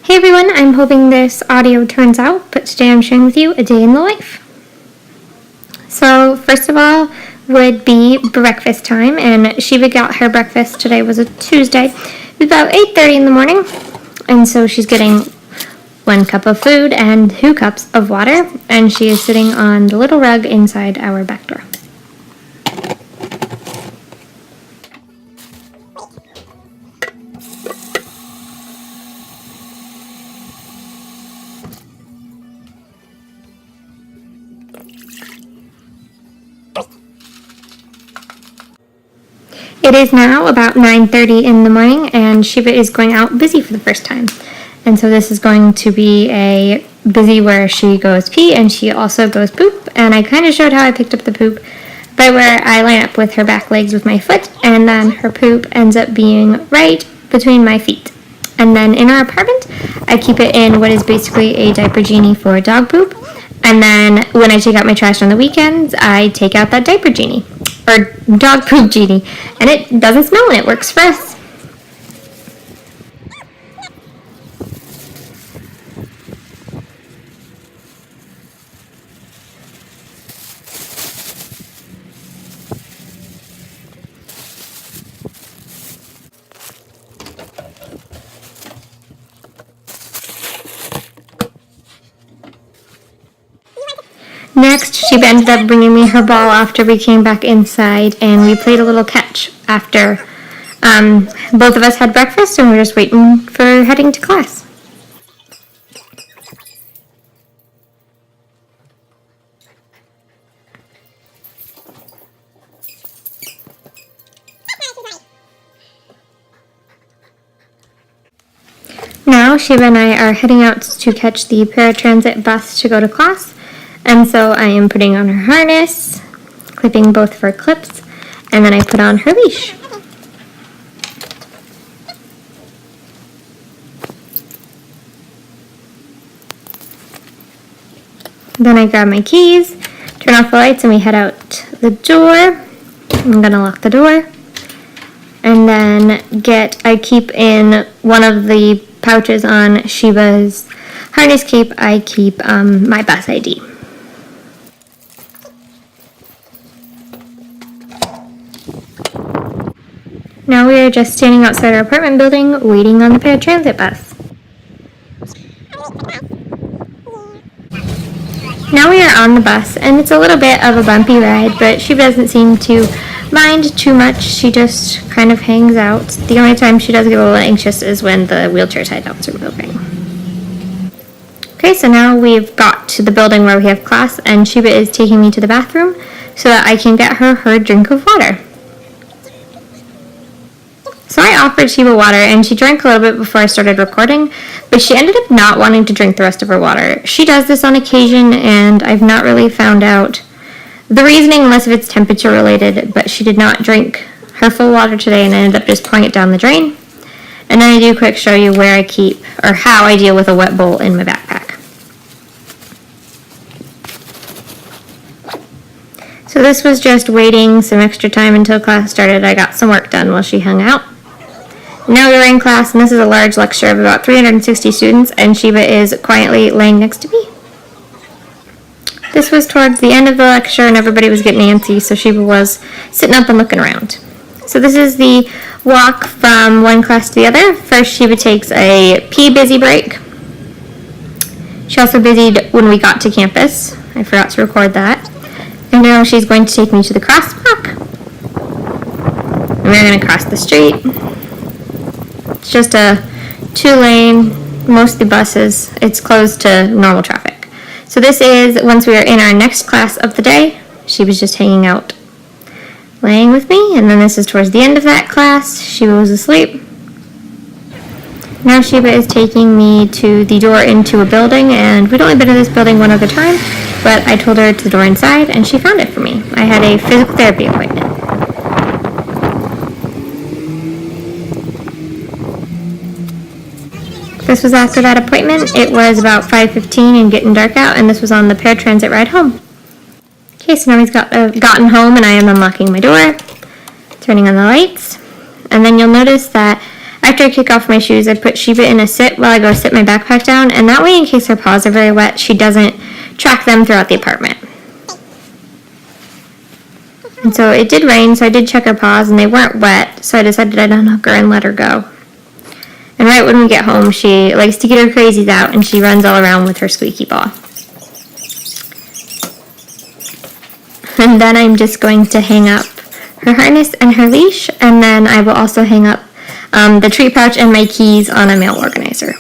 Hey everyone, I'm hoping this audio turns out, but today I'm sharing with you a day in the life. So first of all would be breakfast time, and Sheba got her breakfast. Today was a Tuesday. It was about 8:30 in the morning, and so she's getting 1 cup of food and 2 cups of water, and she is sitting on the little rug inside our back door. It is now about 9:30 in the morning, and Sheba is going out busy for the first time. And so this is going to be a busy where she goes pee and she also goes poop. And I kind of showed how I picked up the poop by where I line up with her back legs with my foot, and then her poop ends up being right between my feet. And then in our apartment, I keep it in what is basically a diaper genie for dog poop. And then when I take out my trash on the weekends, I take out that diaper genie, or dog poop genie, and it doesn't smell and it works for us. Next, she ended up bringing me her ball after we came back inside, and we played a little catch after both of us had breakfast, and we were just waiting for heading to class. Now, Sheba and I are heading out to catch the paratransit bus to go to class. And so I am putting on her harness, clipping both of her clips, and then I put on her leash. Then I grab my keys, turn off the lights, and we head out the door. I'm gonna lock the door. And then I keep in one of the pouches on Sheba's harness cape, I keep my bus ID. Now we are just standing outside our apartment building waiting on the paratransit bus. Now we are on the bus, and it's a little bit of a bumpy ride, but she doesn't seem to mind too much. She just kind of hangs out. The only time she does get a little anxious is when the wheelchair tie downs are moving. Okay, so now we've got to the building where we have class, and Sheba is taking me to the bathroom so that I can get her drink of water. So I offered Sheba water, and she drank a little bit before I started recording, but she ended up not wanting to drink the rest of her water. She does this on occasion, and I've not really found out the reasoning unless if it's temperature related, but she did not drink her full water today and ended up just pouring it down the drain. And then I do quick show you where I keep, or how I deal with a wet bowl in my backpack. So this was just waiting some extra time until class started. I got some work done while she hung out. Now we're in class, and this is a large lecture of about 360 students, and Sheba is quietly laying next to me. This was towards the end of the lecture, and everybody was getting antsy, so Sheba was sitting up and looking around. So this is the walk from one class to the other. First, Sheba takes a pee busy break. She also busied when we got to campus. I forgot to record that. And now she's going to take me to the crosswalk. And we're going to cross the street. It's just a 2-lane, mostly buses. It's closed to normal traffic. So this is once we are in our next class of the day. She was just hanging out, laying with me, and then this is towards the end of that class. Sheba was asleep. Now Sheba is taking me to the door into a building, and we'd only been in this building one other time, but I told her to the door inside, and she found it for me. I had a physical therapy appointment. This was after that appointment. It was about 5:15 and getting dark out, and this was on the paratransit ride home. Okay, so now he's gotten home, and I am unlocking my door, turning on the lights, and then you'll notice that I after I kick off my shoes, I put Sheba in a sit while I go sit my backpack down, and that way, in case her paws are very wet, she doesn't track them throughout the apartment. And so it did rain, so I did check her paws, and they weren't wet, so I decided I'd unhook her and let her go. And right when we get home, she likes to get her crazies out, and she runs all around with her squeaky paw. And then I'm just going to hang up her harness and her leash, and then I will also hang up the tree pouch and my keys on a mail organizer.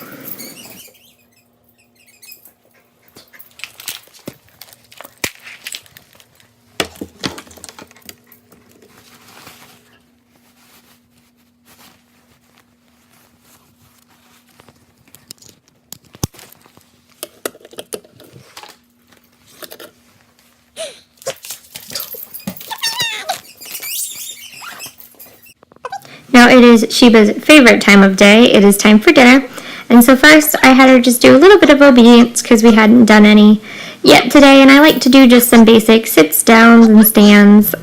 Now it is Sheba's favorite time of day. It is time for dinner. And so first I had her just do a little bit of obedience because we hadn't done any yet today. And I like to do just some basic sits, downs, and stands,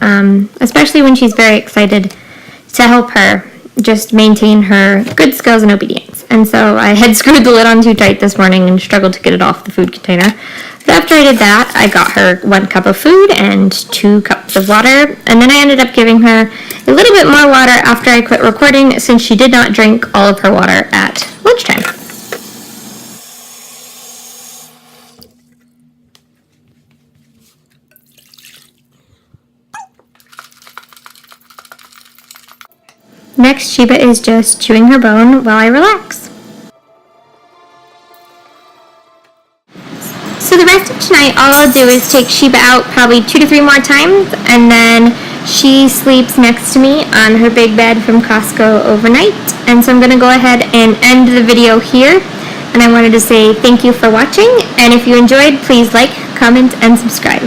especially when she's very excited, to help her just maintain her good skills and obedience. And so I had screwed the lid on too tight this morning and struggled to get it off the food container. But after I did that, I got her 1 cup of food and 2 cups of water. And then I ended up giving her a little bit more water after I quit recording, since she did not drink all of her water at lunchtime. Next, Sheba is just chewing her bone while I relax. So the rest of tonight, all I'll do is take Sheba out probably 2 to 3 more times, and then she sleeps next to me on her big bed from Costco overnight. And so I'm going to go ahead and end the video here. And I wanted to say thank you for watching, and if you enjoyed, please like, comment, and subscribe.